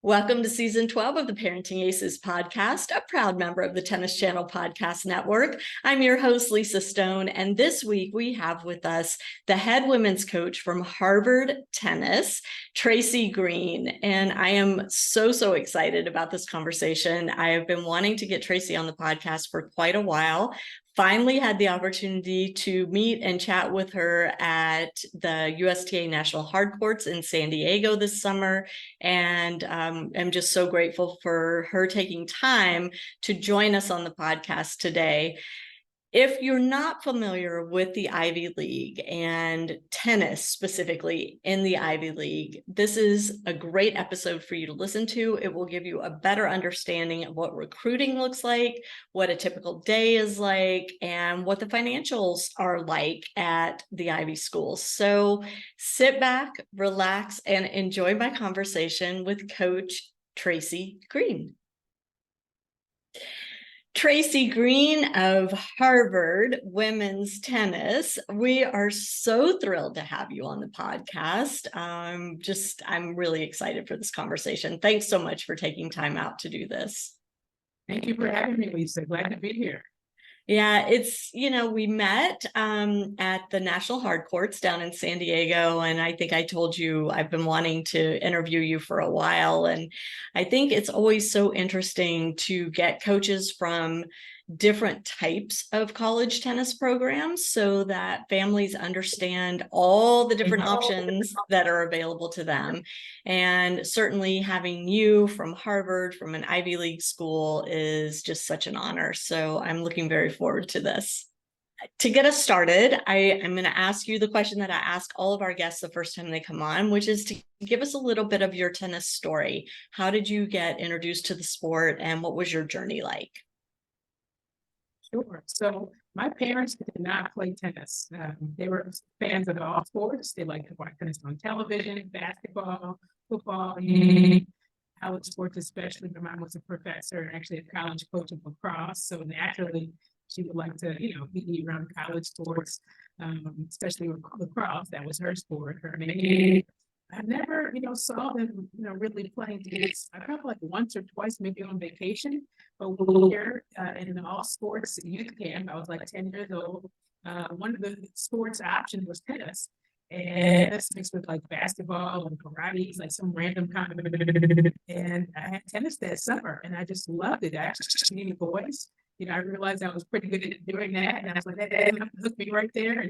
Welcome to season 12 of the Parenting Aces Podcast, a proud member of the Tennis Channel Podcast Network. I'm your host, Lisa Stone, and this week we have with us the head women's coach from Harvard Tennis, Traci Green. And I am so excited about this conversation. I have been wanting to get Traci on the podcast for quite a while. Finally had the opportunity to meet and chat with her at the USTA National Hard Courts in San Diego this summer. And I'm just so grateful for her taking time to join us on the podcast today. If you're not familiar with the Ivy League and tennis specifically in the Ivy League, this is a great episode for you to listen to. It will give you a better understanding of what recruiting looks like, what a typical day is like, and what the financials are like at the Ivy schools. So sit back, relax, and enjoy my conversation with Coach Traci Green. Traci Green of Harvard Women's Tennis. We are so thrilled to have you on the podcast. I'm really excited for this conversation. Thanks so much for taking time out to do this. Thank you for having me, Lisa. Glad to be here. Yeah, we met at the National Hard Courts down in San Diego. And I think I told you I've been wanting to interview you for a while. And I think it's always so interesting to get coaches from different types of college tennis programs so that families understand all the different options that are available to them. And certainly having you from Harvard, from an Ivy League school, is just such an honor. So I'm looking very forward to this. To get us started, I'm going to ask you the question that I ask all of our guests the first time they come on, which is to give us a little bit of your tennis story. How did you get introduced to the sport, and what was your journey like? Sure. So my parents did not play tennis. They were fans of all sports. They liked to watch tennis on television, basketball, football, college sports especially. My mom was a professor, actually a college coach of lacrosse. So naturally, she would like to, be around college sports, especially with lacrosse. That was her sport, her main. I never, saw them, really playing tennis. I probably like once or twice, maybe on vacation. But here in the all sports youth camp, I was like 10 years old. One of the sports options was tennis. And this mixed with like basketball and karate, like some random kind of. And I had tennis that summer, and I just loved it. I actually needed boys. I realized I was pretty good at doing that. And I was like, that hooked me right there.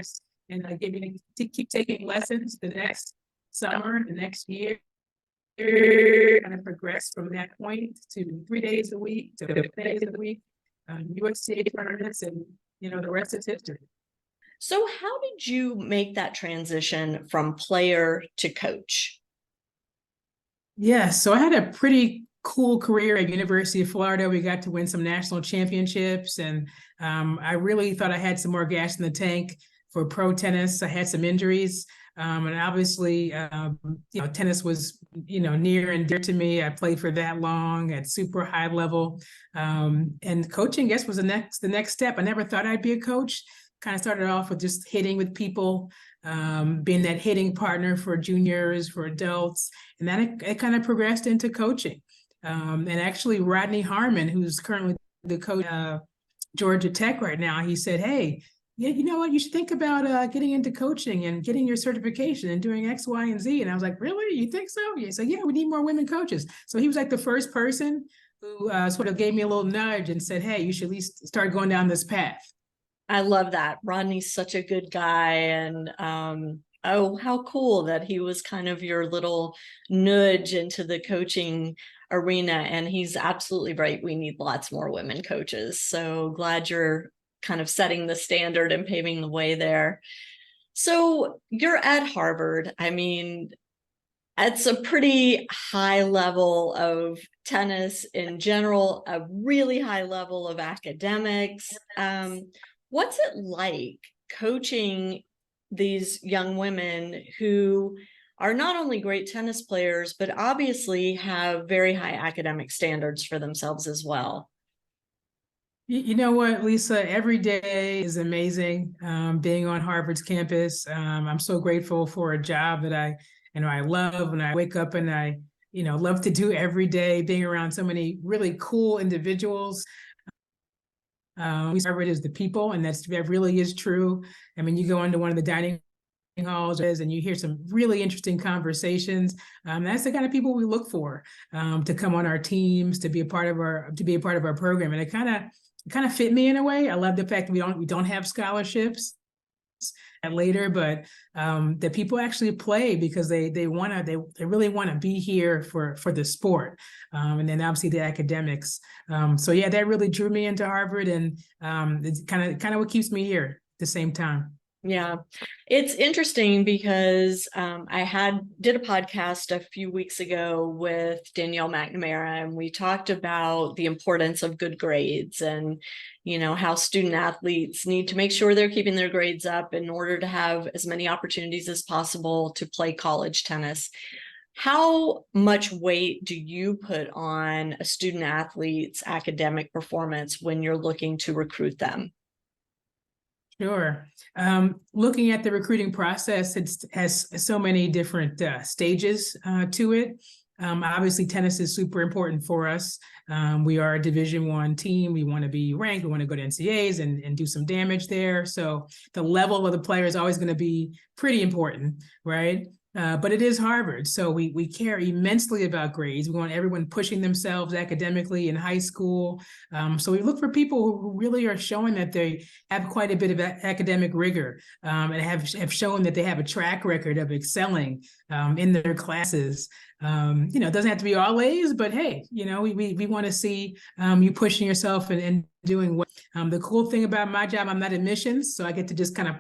And I gave me to keep taking lessons the next summer, the next year, and I progressed from that point to 3 days a week to 5 days a week, USTA tournaments, and the rest is history. So how did you make that transition from player to coach? Yeah, so I had a pretty cool career at University of Florida. We got to win some national championships, and I really thought I had some more gas in the tank for pro tennis. I had some injuries. And obviously, tennis was, near and dear to me. I played for that long at super high level. And coaching, I guess, was the next step. I never thought I'd be a coach. Kind of started off with just hitting with people, being that hitting partner for juniors, for adults. And then it kind of progressed into coaching. And actually, Rodney Harmon, who's currently the coach at Georgia Tech right now, he said, hey, yeah, you know what? You should think about getting into coaching and getting your certification and doing X, Y, and Z. And I was like, really? You think so? Yeah. So yeah, we need more women coaches. So he was like the first person who sort of gave me a little nudge and said, hey, you should at least start going down this path. I love that. Rodney's such a good guy. And how cool that he was kind of your little nudge into the coaching arena. And he's absolutely right. We need lots more women coaches. So glad you're kind of setting the standard and paving the way there. So you're at Harvard. I mean, it's a pretty high level of tennis in general, a really high level of academics. What's it like coaching these young women who are not only great tennis players, but obviously have very high academic standards for themselves as well? You know what, Lisa, every day is amazing. Being on Harvard's campus, I'm so grateful for a job that I love, and I wake up and I love to do every day, being around so many really cool individuals. We start is the people, and that really is true. I mean, you go into one of the dining halls and you hear some really interesting conversations. That's the kind of people we look for to come on our teams, to be a part of our program. And it kind of fit me in a way. I love the fact that we don't have scholarships later, but that people actually play because they really want to be here for the sport, and then obviously the academics. So yeah, that really drew me into Harvard, and it's kind of what keeps me here at the same time. Yeah, it's interesting because I did a podcast a few weeks ago with Danielle McNamara, and we talked about the importance of good grades and, how student athletes need to make sure they're keeping their grades up in order to have as many opportunities as possible to play college tennis. How much weight do you put on a student athlete's academic performance when you're looking to recruit them? Sure. Looking at the recruiting process, it has so many different stages to it. Obviously, tennis is super important for us. We are a Division I team. We want to be ranked. We want to go to NCAAs and do some damage there. So the level of the player is always going to be pretty important, right? But it is Harvard, so we care immensely about grades. We want everyone pushing themselves academically in high school. So we look for people who really are showing that they have quite a bit of academic rigor, and have shown that they have a track record of excelling in their classes. It doesn't have to be all A's, but hey, we want to see you pushing yourself and doing well. The cool thing about my job, I'm not admissions, so I get to just kind of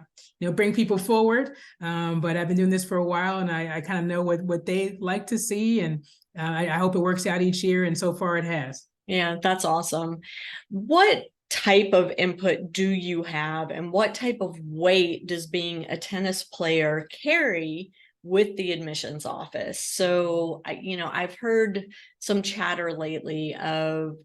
bring people forward. But I've been doing this for a while, and I kind of know what they like to see, and I hope it works out each year. And so far, it has. Yeah, that's awesome. What type of input do you have, and what type of weight does being a tennis player carry with the admissions office? So, I've heard some chatter lately of,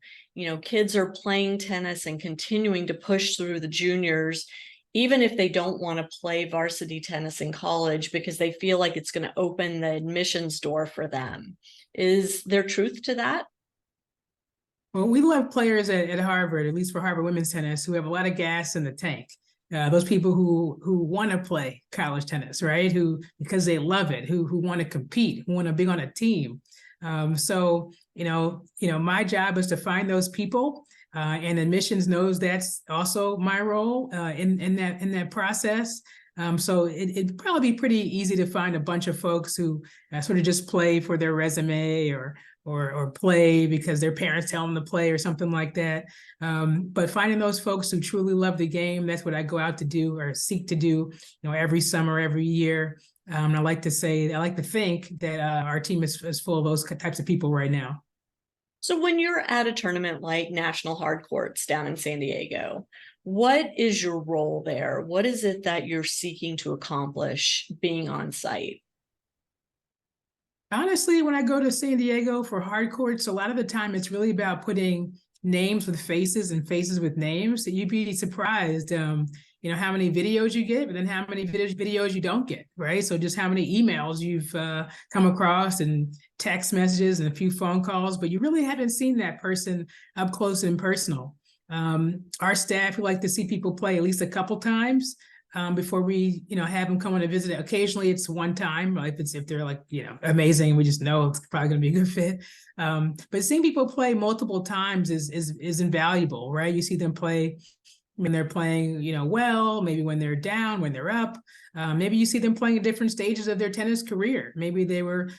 kids are playing tennis and continuing to push through the juniors, even if they don't want to play varsity tennis in college because they feel like it's going to open the admissions door for them. Is there truth to that? Well, we love players at Harvard, at least for Harvard women's tennis, who have a lot of gas in the tank. Those people who want to play college tennis, right? Who, because they love it, who want to compete, who want to be on a team. So my job is to find those people, and admissions knows that's also my role in that process. So it'd probably be pretty easy to find a bunch of folks who sort of just play for their resume or play because their parents tell them to play or something like that. But finding those folks who truly love the game, that's what I go out to do or seek to do, every summer, every year. I like to think that our team is full of those types of people right now. So when you're at a tournament like National Hard Courts down in San Diego, what is your role there? What is it that you're seeking to accomplish being on site? Honestly, when I go to San Diego for hard courts, a lot of the time it's really about putting names with faces and faces with names. So you'd be surprised, how many videos you get, but then how many videos you don't get, right? So just how many emails you've come across and text messages and a few phone calls, but you really haven't seen that person up close and personal. Our staff, we like to see people play at least a couple times before we, have them come on a visit. Occasionally it's one time, if they're like, amazing, we just know it's probably going to be a good fit. But seeing people play multiple times is invaluable, right? You see them play when they're playing, well, maybe when they're down, when they're up. Maybe you see them playing at different stages of their tennis career. Maybe they were,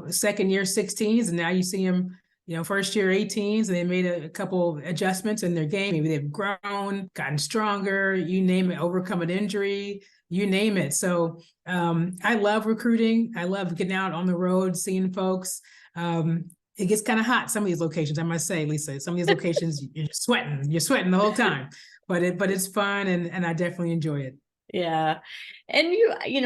second year 16s, and now you see them, first year 18s, and they made a couple adjustments in their game. Maybe they've grown, gotten stronger, you name it, overcome an injury, you name it. So I love recruiting. I love getting out on the road, seeing folks. It gets kind of hot, some of these locations, I must say, Lisa. Some of these locations, you're sweating the whole time. But it's fun, and I definitely enjoy it. Yeah. And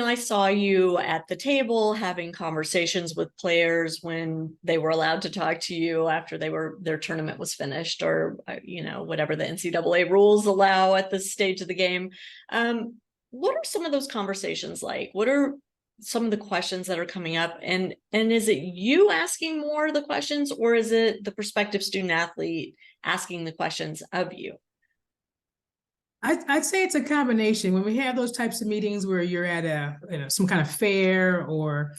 I saw you at the table having conversations with players when they were allowed to talk to you after their tournament was finished, or, whatever the NCAA rules allow at this stage of the game. What are some of those conversations like? What are some of the questions that are coming up, and is it you asking more of the questions, or is it the prospective student athlete asking the questions of you? I'd say it's a combination. When we have those types of meetings where you're at some kind of fair or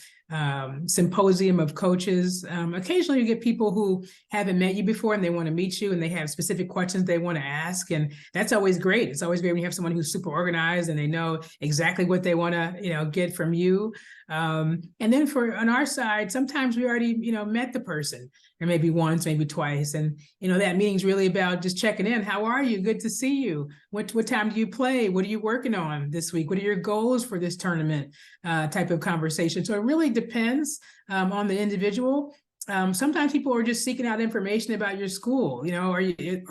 symposium of coaches, occasionally you get people who haven't met you before and they want to meet you and they have specific questions they want to ask, and that's always great. It's always great when you have someone who's super organized and they know exactly what they want to get from you. And then on our side, sometimes we already met the person, or maybe once, maybe twice, and that meeting's really about just checking in. How are you? Good to see you. What time do you play? What are you working on this week? What are your goals for this tournament? Type of conversation. So it really depends on the individual. Sometimes people are just seeking out information about your school. Are you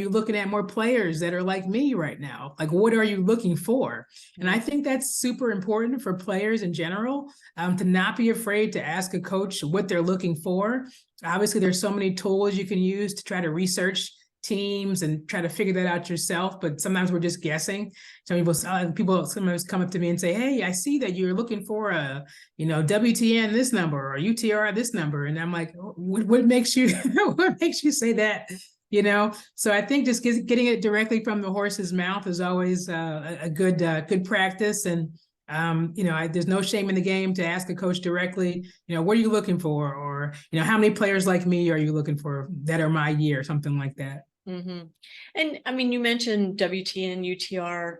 looking at more players that are like me right now? Like, what are you looking for? And I think that's super important for players in general, to not be afraid to ask a coach what they're looking for. Obviously, there's so many tools you can use to try to research teams and try to figure that out yourself, but sometimes we're just guessing. Some people sometimes come up to me and say, "Hey, I see that you're looking for a WTN this number or UTR this number," and I'm like, "What makes you what makes you say that?" So I think just getting it directly from the horse's mouth is always a good practice. And there's no shame in the game to ask a coach directly, what are you looking for? Or, how many players like me are you looking for that are my year, something like that. Mm-hmm. And I mean, you mentioned WTN, UTR.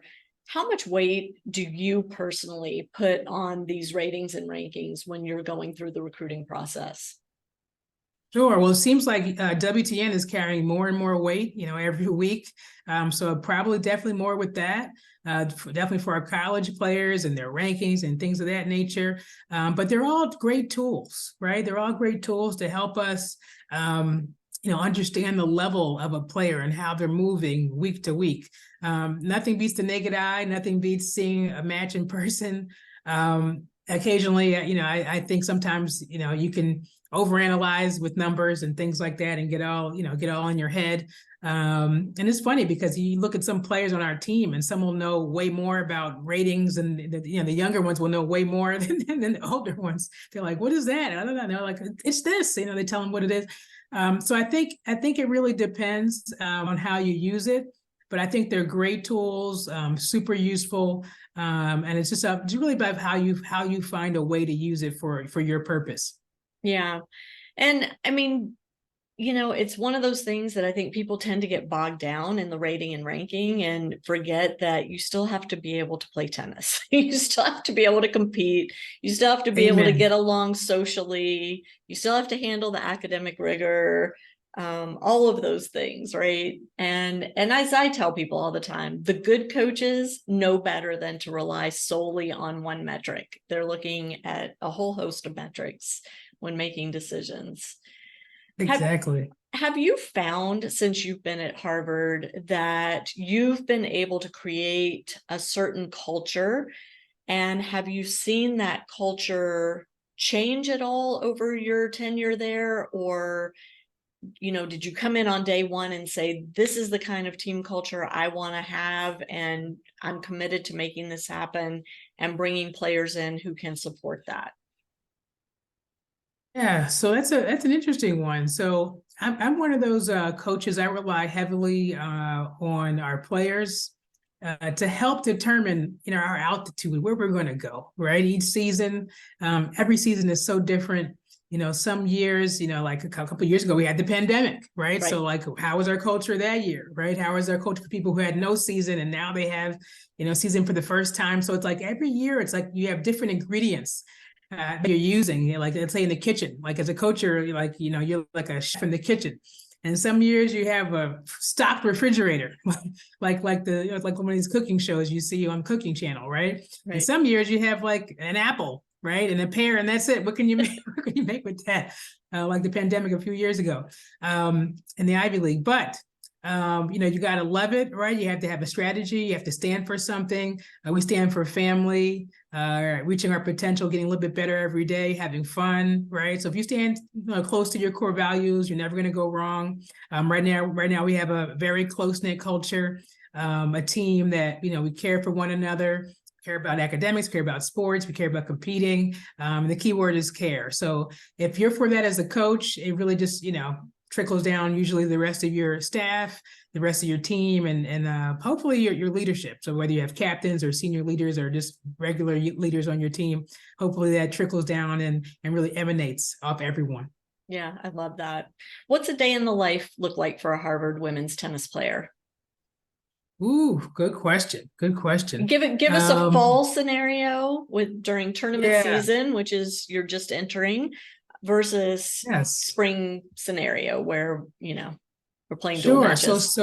How much weight do you personally put on these ratings and rankings when you're going through the recruiting process? Sure. Well, it seems like WTN is carrying more and more weight, every week. So probably definitely more with that, definitely for our college players and their rankings and things of that nature. But they're all great tools, right? They're all great tools to help us, understand the level of a player and how they're moving week to week. Nothing beats the naked eye. Nothing beats seeing a match in person. Occasionally, I think sometimes, you can overanalyze with numbers and things like that and get all in your head. And it's funny because you look at some players on our team and some will know way more about ratings, and the younger ones will know way more than the older ones. They're like, "What is that?" I don't know. They're like, "It's this," they tell them what it is. So I think it really depends on how you use it, but I think they're great tools, super useful. And it's really about how you find a way to use it for your purpose. Yeah. And I mean, it's one of those things that I think people tend to get bogged down in the rating and ranking and forget that you still have to be able to play tennis. You still have to be able to compete. You still have to be able to get along socially. You still have to handle the academic rigor, all of those things, right? And as I tell people all the time, the good coaches know better than to rely solely on one metric. They're looking at a whole host of metrics when making decisions. Exactly. Have you found, since you've been at Harvard, that you've been able to create a certain culture? And have you seen that culture change at all over your tenure there? Or, did you come in on day one and say, "This is the kind of team culture I want to have, and I'm committed to making this happen," and bringing players in who can support that? Yeah, so that's an interesting one. So I'm one of those coaches. I rely heavily on our players to help determine our altitude, where we're going to go. Right, each season, every season is so different. Some years, like a couple of years ago, we had the pandemic, right? So like, how was our culture that year, right? How was our culture for people who had no season and now they have, season for the first time? So it's like every year, it's like you have different ingredients that you're using, like let's say in the kitchen, like as a coach, you're like, you're like a chef in the kitchen. And some years you have a stocked refrigerator, like one of these cooking shows you see on Cooking Channel, right? And some years you have like an apple, right, and a pear, and that's it. What can you make? What can you make with that? Like the pandemic a few years ago, in the Ivy League. But you got to love it, right? You have to have a strategy. You have to stand for something. We stand for family, reaching our potential, getting a little bit better every day, having fun, right? So if you stand close to your core values, you're never going to go wrong. Right now we have a very close-knit culture, a team that, we care for one another. care about academics, care about sports, we care about competing. The key word is care. So if you're for that as a coach, it really just, trickles down usually the rest of your staff, the rest of your team, and hopefully your leadership. So whether you have captains or senior leaders or just regular leaders on your team, hopefully that trickles down and really emanates off everyone. Yeah, I love that. What's a day in the life look like for a Harvard women's tennis player? Ooh, good question. Good question. Give us a fall scenario during tournament season, which is you're just entering, versus spring scenario where we're playing dual matches.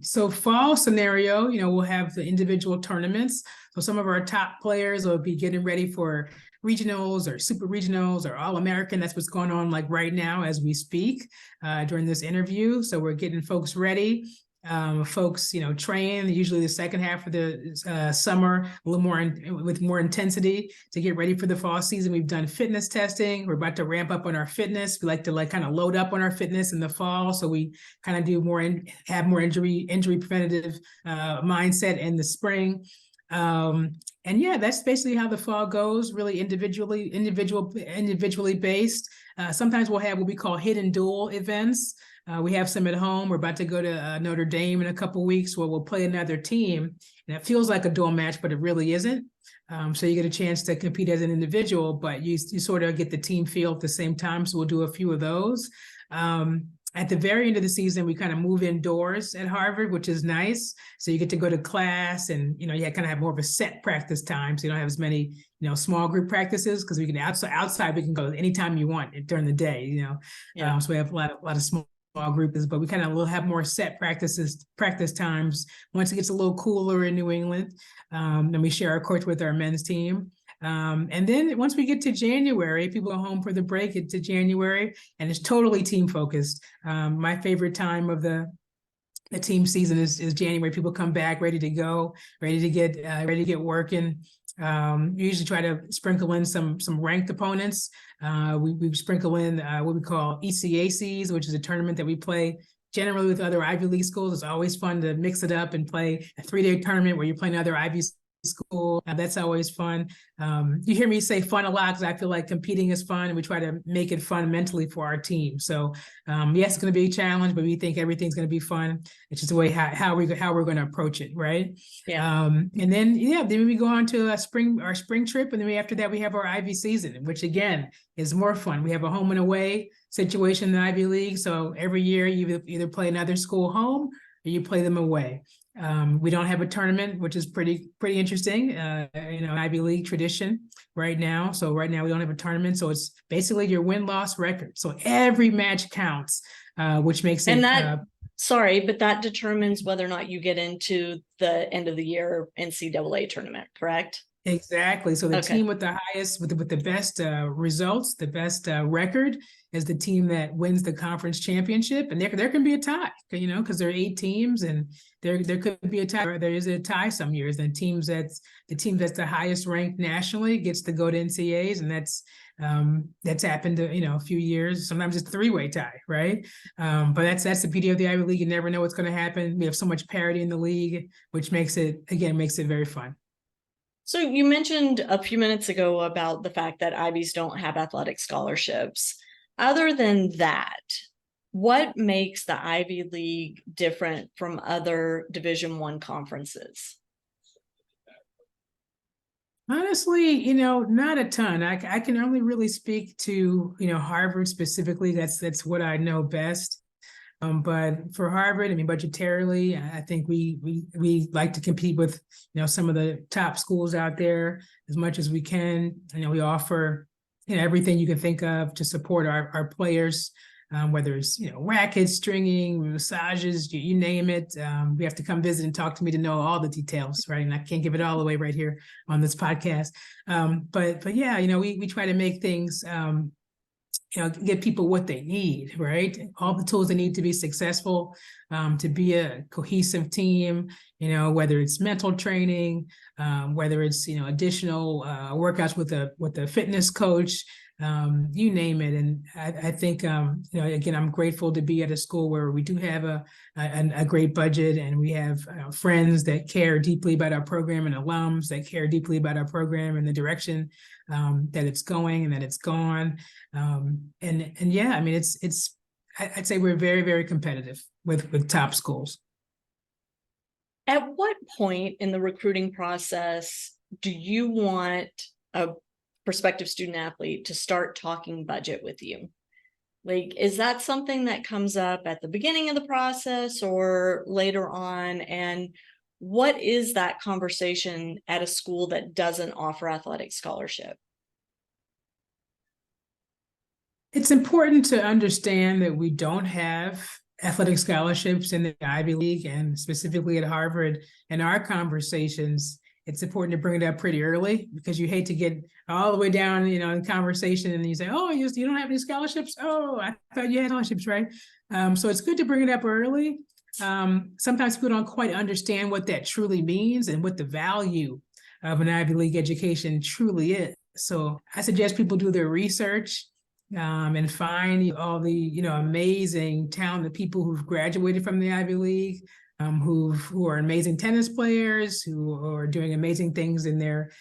So fall scenario, we'll have the individual tournaments. So some of our top players will be getting ready for regionals or super regionals or All-American. That's what's going on like right now as we speak during this interview. So we're getting folks ready. Folks, train usually the second half of the summer, a little more with more intensity to get ready for the fall season. We've done fitness testing. We're about to ramp up on our fitness. We like to kind of load up on our fitness in the fall, so we kind of do have more injury preventative mindset in the spring. And yeah, that's basically how the fall goes. Really individually based. Sometimes we'll have what we call hidden dual events. We have some at home. We're about to go to Notre Dame in a couple of weeks where we'll play another team. And it feels like a dual match, but it really isn't. So you get a chance to compete as an individual, but you sort of get the team feel at the same time. So we'll do a few of those. At the very end of the season, we kind of move indoors at Harvard, which is nice. So you get to go to class and, you kind of have more of a set practice time. So you don't have as many, small group practices because we can outside, we can go anytime you want during the day, So we have a lot of small groups, but we kind of will have more set practice times once it gets a little cooler in New England. Then we share our court with our men's team. And then once we get to January, people go home for the break into January, and it's totally team focused. My favorite time of the team season is January. People come back ready to go, ready to get working. We usually try to sprinkle in some ranked opponents. We sprinkle in what we call ECACs, which is a tournament that we play generally with other Ivy League schools. It's always fun to mix it up and play a 3-day tournament where you're playing other Ivy school. That's always fun. You hear me say fun a lot because I feel like competing is fun, and we try to make it fun mentally for our team. So yes, it's going to be a challenge, but we think everything's going to be fun. It's just the way how we're going to approach it, right? Yeah. And then we go on to our spring trip, and then after that we have our Ivy season, which again is more fun. We have a home and away situation in the Ivy League, so every year you either play another school home or you play them away. We don't have a tournament, which is pretty interesting, Ivy League tradition right now. So right now we don't have a tournament. So it's basically your win-loss record. So every match counts, which makes it. But that determines whether or not you get into the end of the year NCAA tournament, correct? Exactly. So the team with the highest, with the best results, the best record is the team that wins the conference championship. And there can be a tie, because there are 8 teams, and there could be a tie. Or there is a tie some years. And the team that's the highest ranked nationally gets to go to NCAAs, and that's happened a few years. Sometimes it's a 3-way tie, right? But that's the beauty of the Ivy League. You never know what's going to happen. We have so much parity in the league, which makes it very fun. So you mentioned a few minutes ago about the fact that Ivies don't have athletic scholarships. Other than that, what makes the Ivy League different from other Division I conferences? Honestly, not a ton. I can only really speak to, Harvard specifically. That's what I know best. But for Harvard, budgetarily, I think we like to compete with, some of the top schools out there as much as we can. We offer, everything you can think of to support our players, whether it's, rackets, stringing, massages, you name it. We have to come visit and talk to me to know all the details, right? And I can't give it all away right here on this podcast. But yeah, we try to make things, give people what they need, right? All the tools they need to be successful, to be a cohesive team, whether it's mental training, whether it's, additional workouts with a fitness coach, you name it. And I think, again, I'm grateful to be at a school where we do have a great budget, and we have friends that care deeply about our program and alums that care deeply about our program and the direction that it's going and that it's gone. And yeah, I mean, I'd say we're very, very competitive with top schools. At what point in the recruiting process do you want a prospective student athlete to start talking budget with you? Like, is that something that comes up at the beginning of the process or later on? And what is that conversation at a school that doesn't offer athletic scholarship? It's important to understand that we don't have athletic scholarships in the Ivy League, and specifically at Harvard. In our conversations, it's important to bring it up pretty early, because you hate to get all the way down, in conversation, and you say, "Oh, you don't have any scholarships? Oh, I thought you had scholarships, right?" So it's good to bring it up early. Sometimes people don't quite understand what that truly means and what the value of an Ivy League education truly is. So I suggest people do their research and find all the amazing talented people who've graduated from the Ivy League, who are amazing tennis players, who are doing amazing things in their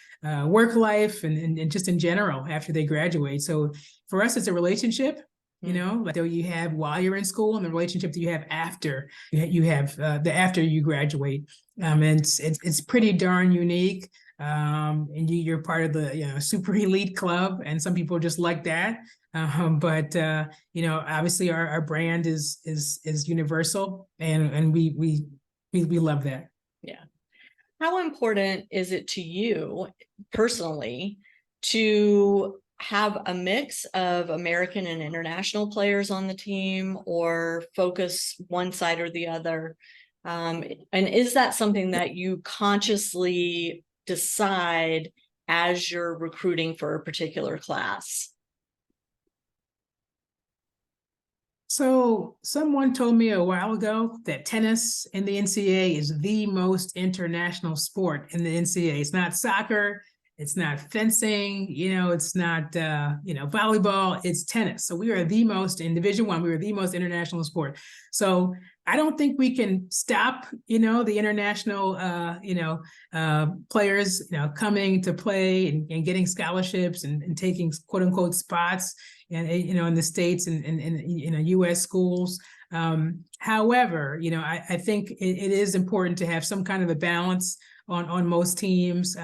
work life and just in general after they graduate. So for us, it's a relationship, like you have while you're in school, and the relationship that you have after after you graduate. And it's pretty darn unique. And you're part of the super elite club, and some people just like that. But obviously our brand is universal, and we love that. Yeah. How important is it to you personally to have a mix of American and international players on the team, or focus one side or the other? And is that something that you consciously decide as you're recruiting for a particular class? So someone told me a while ago that tennis in the NCAA is the most international sport in the NCAA. It's not soccer, it's not fencing, it's not volleyball, it's tennis. So we are the most, in Division I, we are the most international sport. So I don't think we can stop, the international, players, coming to play and getting scholarships and taking quote unquote spots, and in the States and U.S. schools. However, I think it is important to have some kind of a balance on most teams.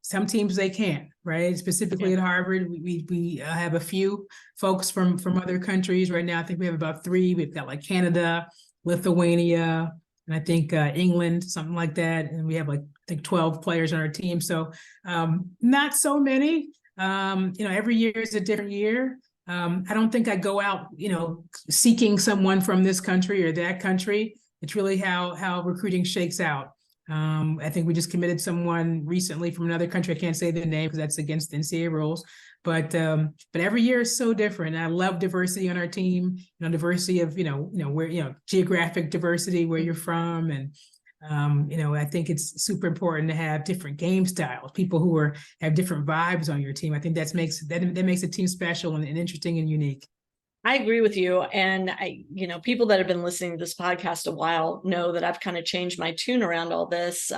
Some teams they can't, right? Specifically at Harvard, we have a few folks from other countries. Right now, I think we have about 3. We've got like Canada, Lithuania, and I think England, something like that. And we have I think 12 players on our team. So not so many. Every year is a different year. I don't think I go out, seeking someone from this country or that country. It's really how recruiting shakes out. I think we just committed someone recently from another country. I can't say the name because that's against the NCAA rules. But every year is so different. And I love diversity on our team. Diversity of where geographic diversity, where you're from, and I think it's super important to have different game styles, people who have different vibes on your team. I think that makes a team special and interesting and unique. I agree with you. And people that have been listening to this podcast a while know that I've kind of changed my tune around all this.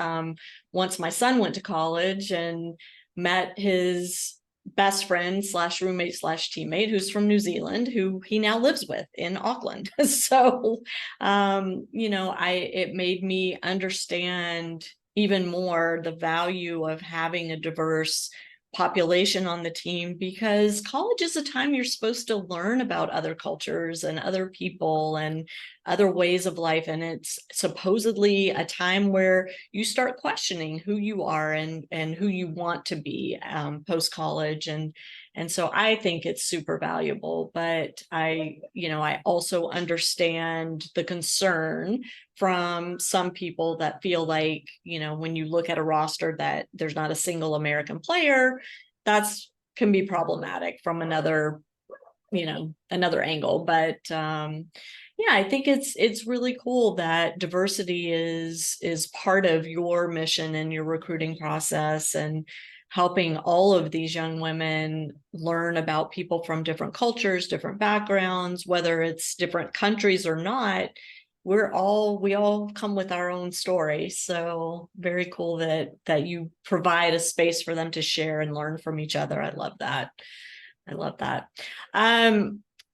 Once my son went to college and met his best friend / roommate / teammate, who's from New Zealand, who he now lives with in Auckland. So, it made me understand even more the value of having a diverse population on the team, because college is a time you're supposed to learn about other cultures and other people and other ways of life. And it's supposedly a time where you start questioning who you are and who you want to be post-college. And so I think it's super valuable, but I also understand the concern from some people that feel like, when you look at a roster that there's not a single American player, that's can be problematic from another angle. But I think it's really cool that diversity is part of your mission and your recruiting process. And helping all of these young women learn about people from different cultures, different backgrounds, whether it's different countries or not. We all come with our own story. So very cool that you provide a space for them to share and learn from each other. I love that.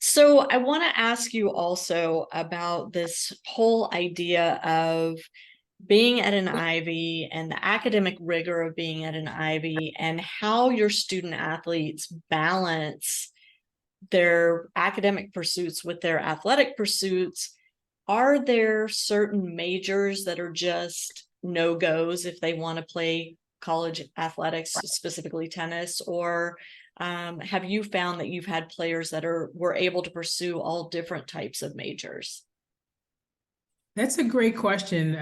So I want to ask you also about this whole idea of being at an Ivy and the academic rigor of being at an Ivy, and how your student athletes balance their academic pursuits with their athletic pursuits. Are there certain majors that are just no-goes if they want to play college athletics, specifically tennis, or have you found that you've had players that were able to pursue all different types of majors? That's a great question.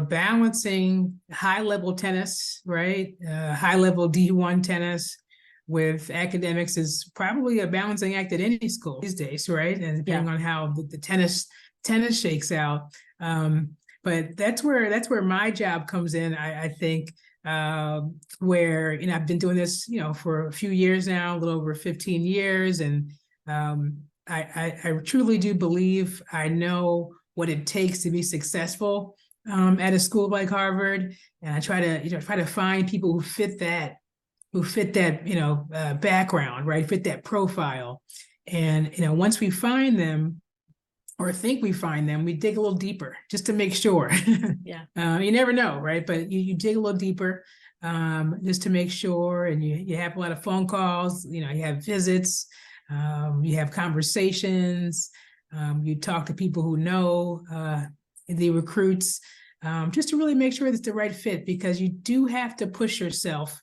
Balancing high-level tennis, right? High-level D1 tennis with academics is probably a balancing act at any school these days, right? And depending on how the tennis shakes out. But that's where my job comes in, I think, where, I've been doing this, for a few years now, a little over 15 years. And I truly do believe I know what it takes to be successful at a school like Harvard. And I try to find people who fit that background, right? Fit that profile. And, once we find them, or think we find them, we dig a little deeper just to make sure. Yeah. You never know, right? But you dig a little deeper just to make sure. And you have a lot of phone calls, you have visits, you have conversations, you talk to people who know the recruits, just to really make sure it's the right fit, because you do have to push yourself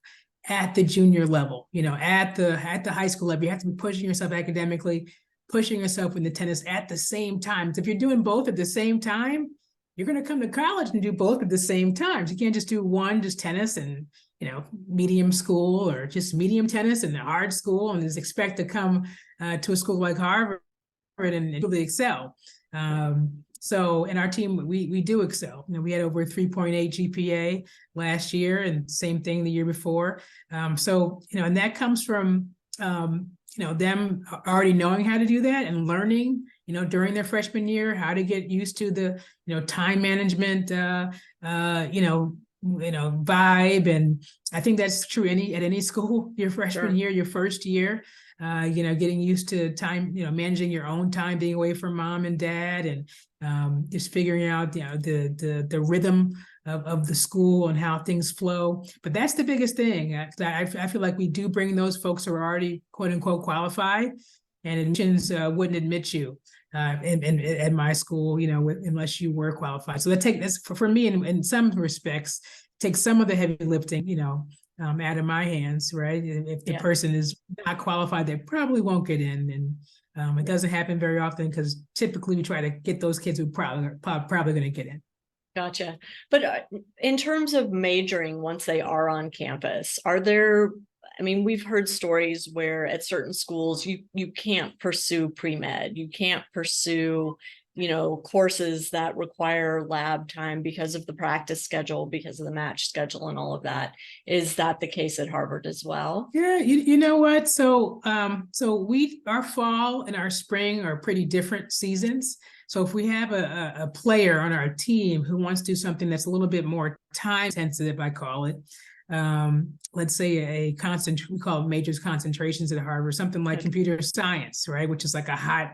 at the junior level, at the high school level. You have to be pushing yourself academically, pushing yourself in the tennis at the same time. So if you're doing both at the same time, you're going to come to college and do both at the same time. So you can't just do one, just tennis and, medium school, or just medium tennis and the hard school, and just expect to come to a school like Harvard and really excel. So in our team, we do excel. We had over a 3.8 GPA last year, and same thing the year before. And that comes from, them already knowing how to do that and learning, during their freshman year, how to get used to the, time management, vibe. And I think that's true at any school, your freshman year, your first year, getting used to time, managing your own time, being away from mom and dad, and just figuring out, the rhythm of the school and how things flow. But that's the biggest thing. I feel like we do bring those folks who are already quote unquote qualified, and admissions wouldn't admit you at my school, unless you were qualified. So that's for me, in some respects, take some of the heavy lifting, out of my hands, right? If the person is not qualified, they probably won't get in. And it doesn't happen very often, because typically we try to get those kids who probably going to get in. Gotcha. But in terms of majoring, once they are on campus, we've heard stories where at certain schools you can't pursue pre-med, you can't pursue, courses that require lab time because of the practice schedule, because of the match schedule and all of that. Is that the case at Harvard as well? Yeah, you know what? So our fall and our spring are pretty different seasons. So if we have a player on our team who wants to do something that's a little bit more time sensitive, I call it, let's say we call it majors concentrations at Harvard, something like computer science, right? Which is like a hot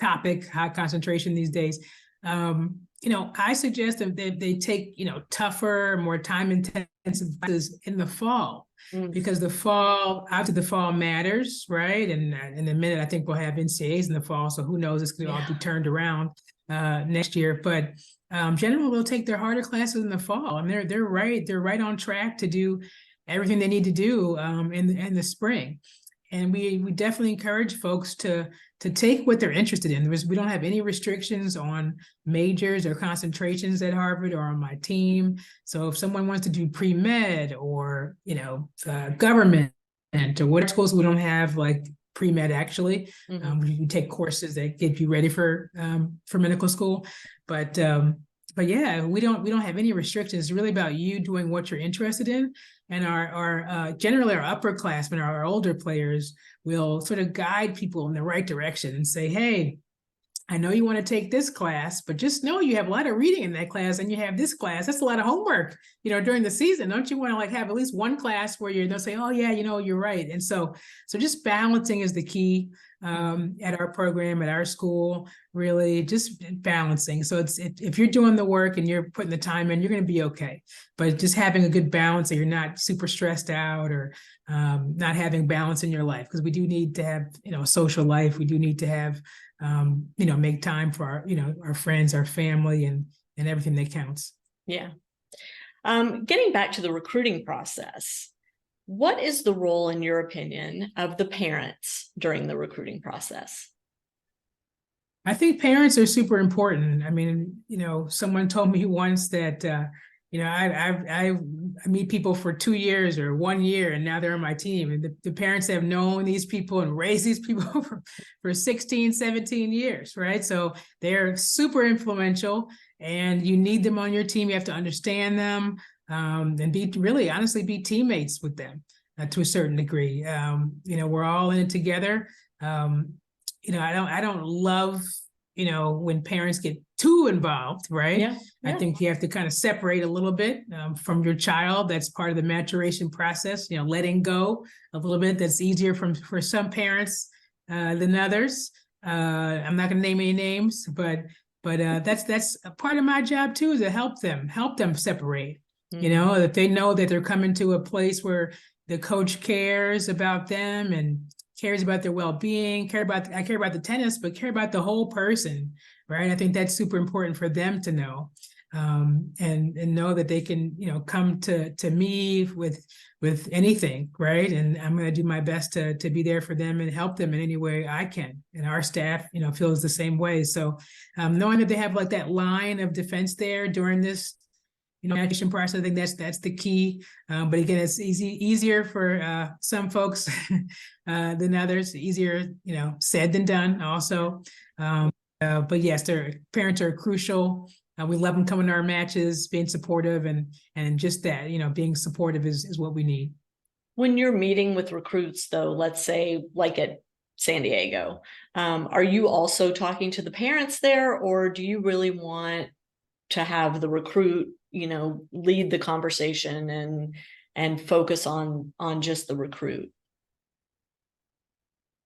topic, high concentration these days. I suggest that they take, tougher, more time intensive classes in the fall, because the fall matters, right? And in a minute, I think we'll have NCAAs in the fall. So who knows, this could all be turned around next year. But generally, they'll take their harder classes in the fall, and they're right on track to do everything they need to do in the spring. And we definitely encourage folks to take what they're interested in. We don't have any restrictions on majors or concentrations at Harvard or on my team. So if someone wants to do pre-med or, government or what schools, we don't have like pre-med actually. You take courses that get you ready for medical school. But but yeah, we don't have any restrictions. It's really about you doing what you're interested in. And generally our upperclassmen, our older players, will sort of guide people in the right direction and say, hey, I know you want to take this class, but just know you have a lot of reading in that class, and you have this class. That's a lot of homework, during the season. Don't you want to have at least one class where they'll say, oh yeah, you're right. And so just balancing is the key at our program, at our school, really just balancing. So if you're doing the work and you're putting the time in, you're going to be okay. But just having a good balance, so you're not super stressed out or not having balance in your life, because we do need to have, a social life. We do need to have, make time for our friends, our family, and everything that counts. Yeah. Getting back to the recruiting process, what is the role, in your opinion, of the parents during the recruiting process? I think parents are super important. I mean, someone told me once that, I meet people for 2 years or 1 year, and now they're on my team. And the parents have known these people and raised these people for 16, 17 years, right? So they're super influential, and you need them on your team. You have to understand them, and honestly be teammates with them to a certain degree. We're all in it together. I don't love, when parents get too involved, right? Yeah. I think you have to kind of separate a little bit from your child. That's part of the maturation process, letting go a little bit. That's easier for some parents than others. I'm not going to name any names, but that's a part of my job too, is to help them separate. Mm-hmm. That they know that they're coming to a place where the coach cares about them and cares about their well-being, I care about the tennis, but care about the whole person, right? I think that's super important for them to know, and know that they can, come to me with anything, right? And I'm going to do my best to be there for them and help them in any way I can. And our staff, feels the same way. So knowing that they have that line of defense there during this education process, I think that's the key. But again, it's easier for some folks than others. Easier, said than done also. But yes, their parents are crucial. We love them coming to our matches, being supportive, and just that, being supportive is what we need. When you're meeting with recruits, though, let's say like at San Diego, are you also talking to the parents there, or do you really want to have the recruit, lead the conversation and focus on just the recruit?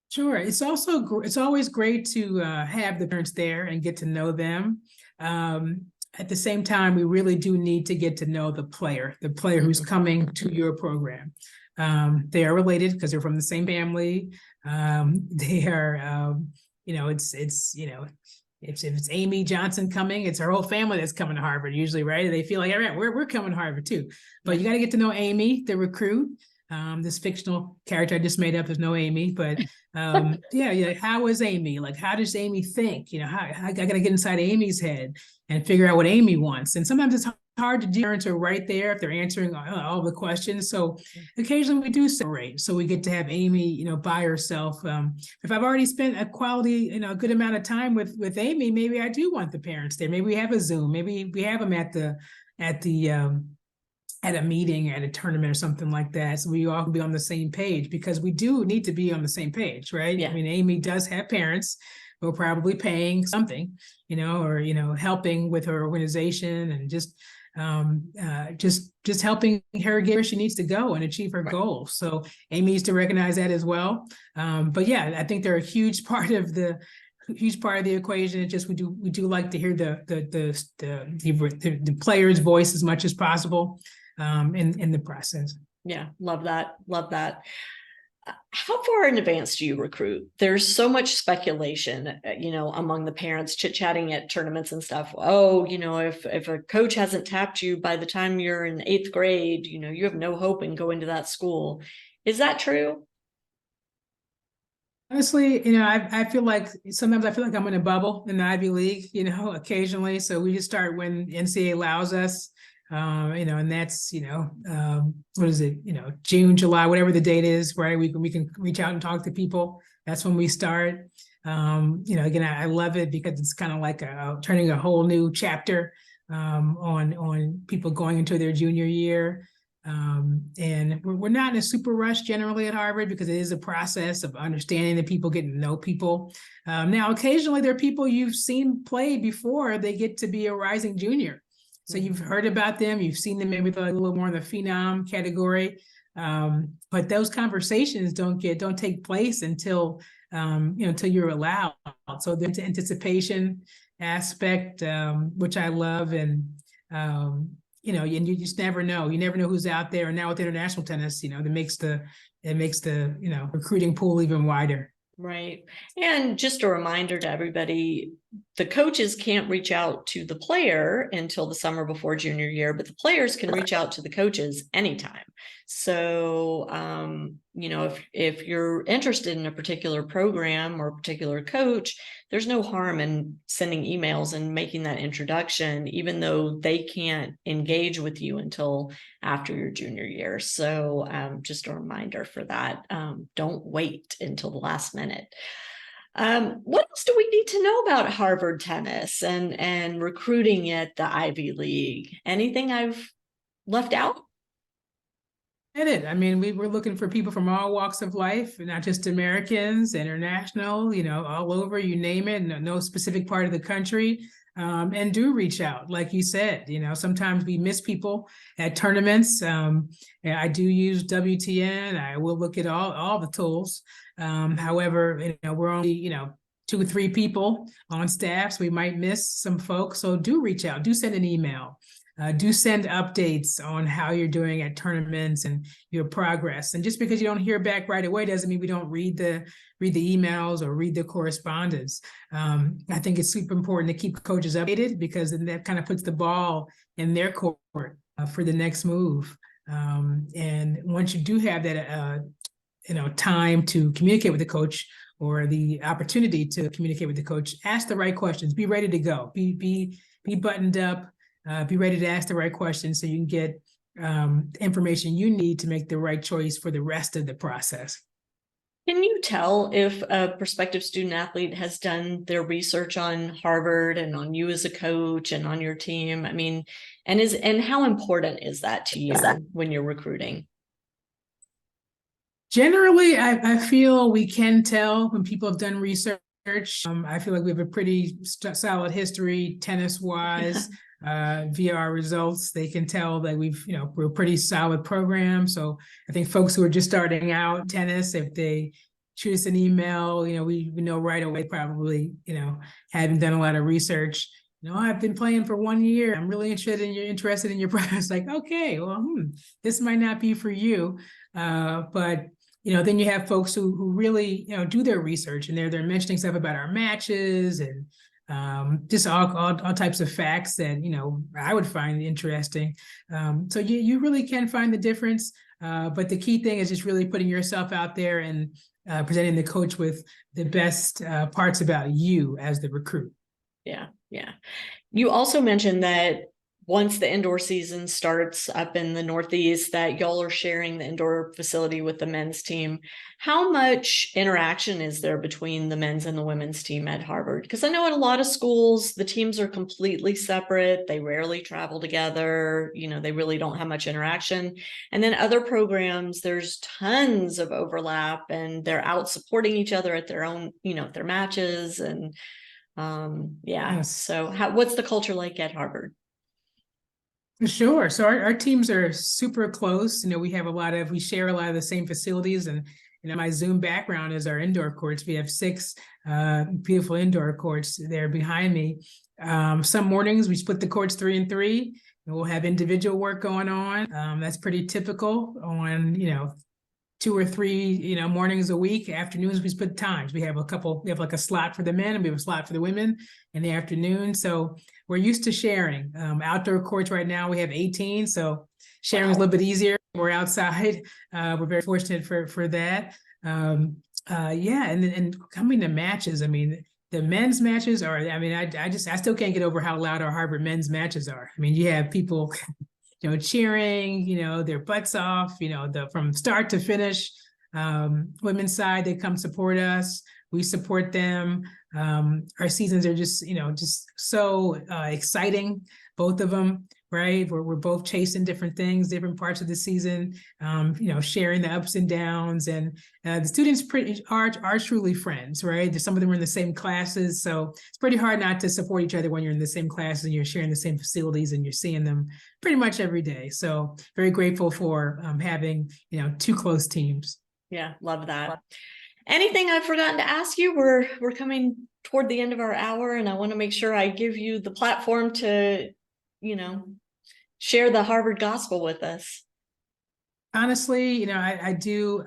Sure. It's always great to have the parents there and get to know them. At the same time, we really do need to get to know the player who's coming to your program. They are related because they're from the same family. They are, if it's Amy Johnson coming, it's her whole family that's coming to Harvard usually, right? They feel like, all right, we're coming to Harvard too. But you got to get to know Amy, the recruit. This fictional character I just made up. There's no Amy, but how is Amy? How does Amy think? I got to get inside Amy's head and figure out what Amy wants. And sometimes it's hard to do. Parents are right there if they're answering all the questions. So occasionally we do separate. So we get to have Amy, by herself. If I've already spent a quality, a good amount of time with Amy, maybe I do want the parents there. Maybe we have a Zoom. Maybe we have them at a meeting, at a tournament or something like that. So we all can be on the same page, because we do need to be on the same page, right? Yeah. I mean, Amy does have parents who are probably paying something, or, helping with her organization, and just helping her get where she needs to go and achieve her goals. So Amy needs to recognize that as well. But yeah, I think they're a huge part of the equation. It's just we do like to hear the player's voice as much as possible in the process. Yeah, love that. How far in advance do you recruit? There's so much speculation, among the parents chit-chatting at tournaments and stuff. Oh, if a coach hasn't tapped you by the time you're in 8th grade, you have no hope in going to that school. Is that true? Honestly, I feel like sometimes I'm in a bubble in the Ivy League, occasionally. So we just start when NCAA allows us, and that's, what is it, June, July, whatever the date is, right? We can reach out and talk to people. That's when we start. Again, I love it because it's kind of like turning a whole new chapter on people going into their junior year. And we're not in a super rush generally at Harvard because it is a process of understanding the people, getting to know people. Now, occasionally there are people you've seen play before they get to be a rising junior. So you've heard about them, you've seen them maybe a little more in the phenom category. But those conversations don't take place until until you're allowed. So the anticipation aspect, which I love, and and you just never know. You never know who's out there. And now with international tennis, that makes the recruiting pool even wider. Right. And just a reminder to everybody, the coaches can't reach out to the player until the summer before junior year, but the players can reach out to the coaches anytime. So, if you're interested in a particular program or a particular coach, there's no harm in sending emails and making that introduction, even though they can't engage with you until after your junior year. So just a reminder for that. Don't wait until the last minute. What else do we need to know about Harvard tennis and recruiting at the Ivy League? Anything I've left out? I mean, we're looking for people from all walks of life, not just Americans, international, all over, you name it, no specific part of the country. And do reach out, like you said. Sometimes we miss people at tournaments. I do use WTN. I will look at all the tools. However, we're only 2 or 3 people on staff, so we might miss some folks. So do reach out. Do send an email. Do send updates on how you're doing at tournaments and your progress. And just because you don't hear back right away doesn't mean we don't read the emails or read the correspondence. I think it's super important to keep coaches updated, because then that kind of puts the ball in their court for the next move. And once you do have that, time to communicate with the coach, or the opportunity to communicate with the coach, ask the right questions. Be ready to go. Be buttoned up. Be ready to ask the right questions so you can get information you need to make the right choice for the rest of the process. Can you tell if a prospective student athlete has done their research on Harvard and on you as a coach and on your team? I mean, and how important is that to you when you're recruiting? Generally, I feel we can tell when people have done research. I feel like we have a pretty solid history tennis-wise. Via our results, they can tell that we're a pretty solid program. So I think folks who are just starting out in tennis, if they shoot us an email, we know right away, probably, haven't done a lot of research. I've been playing for 1 year. I'm really interested in your practice. Like, okay, well, this might not be for you. But then you have folks who really, do their research, and they're mentioning stuff about our matches and just all types of facts that I would find interesting. So you really can find the difference, but the key thing is just really putting yourself out there and presenting the coach with the best parts about you as the recruit. Yeah. You also mentioned that once the indoor season starts up in the Northeast, that y'all are sharing the indoor facility with the men's team. How much interaction is there between the men's and the women's team at Harvard? Because I know at a lot of schools, the teams are completely separate. They rarely travel together. They really don't have much interaction. And then other programs, there's tons of overlap, and they're out supporting each other at their own, their matches. And Yes. So what's the culture like at Harvard? Sure. So our teams are super close. We share a lot of the same facilities, and my Zoom background is our indoor courts. We have 6 beautiful indoor courts there behind me. Some mornings we split the courts 3 and 3, and we'll have individual work going on. That's pretty typical on 2 or 3 mornings a week. Afternoons we split times. We have like a slot for the men, and we have a slot for the women in the afternoon. So we're used to sharing. Outdoor courts right now we have 18, so sharing is a little bit easier. We're outside. We're very fortunate for that. And coming to matches, I mean, the men's matches are, I still can't get over how loud our Harvard men's matches are. I mean, you have people cheering, their butts off, from start to finish. Women's side, they come support us. We support them. Our seasons are just, just so exciting, both of them, right? We're both chasing different things, different parts of the season, sharing the ups and downs. And the students are truly friends, right? Some of them are in the same classes. So it's pretty hard not to support each other when you're in the same classes and you're sharing the same facilities and you're seeing them pretty much every day. So very grateful for having, two close teams. Yeah, love that. Anything I've forgotten to ask you? We're coming toward the end of our hour, and I want to make sure I give you the platform to, share the Harvard gospel with us. Honestly, I do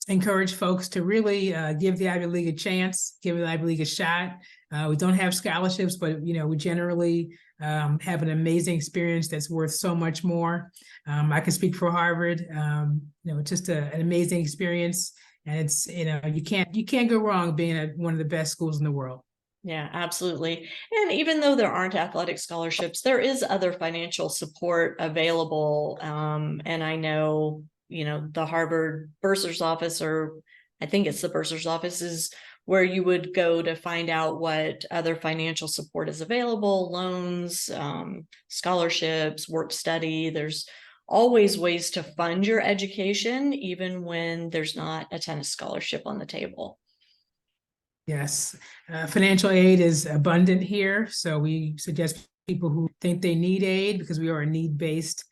encourage folks to really give the Ivy League a chance, give the Ivy League a shot. We don't have scholarships, but we generally have an amazing experience that's worth so much more. I can speak for Harvard. Just an amazing experience, and it's you can't go wrong being at one of the best schools in the world. Yeah, absolutely. And even though there aren't athletic scholarships, there is other financial support available. And I know, the Harvard bursar's office, or I think it's the bursar's office, is where you would go to find out what other financial support is available, loans, scholarships, work study. There's always ways to fund your education, even when there's not a tennis scholarship on the table. Yes, financial aid is abundant here. So we suggest people who think they need aid, because we are a need-based,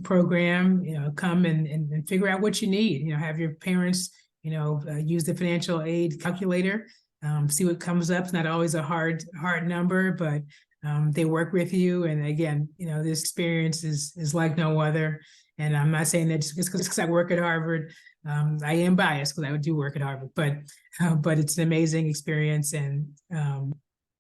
program, come and figure out what you need. Have your parents, use the financial aid calculator, see what comes up. It's not always a hard number, but they work with you. And again, this experience is like no other. And I'm not saying that just because I work at Harvard. I am biased because I do work at Harvard, but it's an amazing experience, and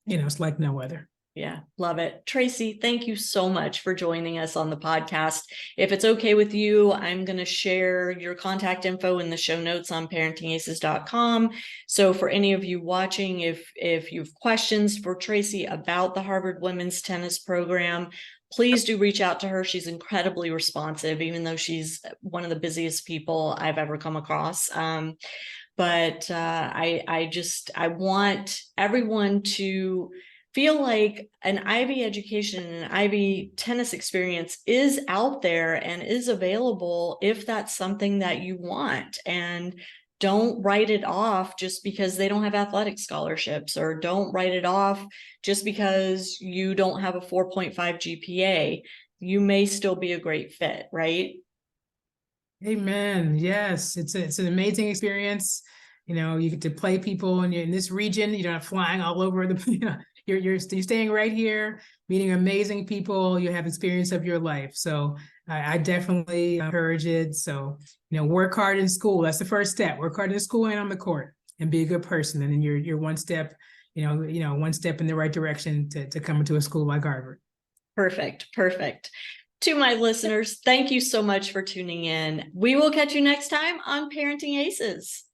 it's like no other. Yeah, love it. Traci, thank you so much for joining us on the podcast. If it's okay with you, I'm going to share your contact info in the show notes on ParentingAces.com. So for any of you watching, if you have questions for Traci about the Harvard women's tennis program, please do reach out to her. She's incredibly responsive, even though she's one of the busiest people I've ever come across. But I want everyone to feel like an Ivy education and an Ivy tennis experience is out there and is available if that's something that you want. And don't write it off just because they don't have athletic scholarships, or don't write it off just because you don't have a 4.5 GPA. You may still be a great fit, right? Amen. Yes, it's an amazing experience. You get to play people, and you're in this region. You're not flying all over the. You're staying right here, meeting amazing people. You have experience of your life. So I definitely encourage it. So, work hard in school. That's the first step. Work hard in school and on the court, and be a good person. And then you're one step, one step in the right direction to come into a school like Harvard. Perfect. To my listeners, thank you so much for tuning in. We will catch you next time on Parenting Aces.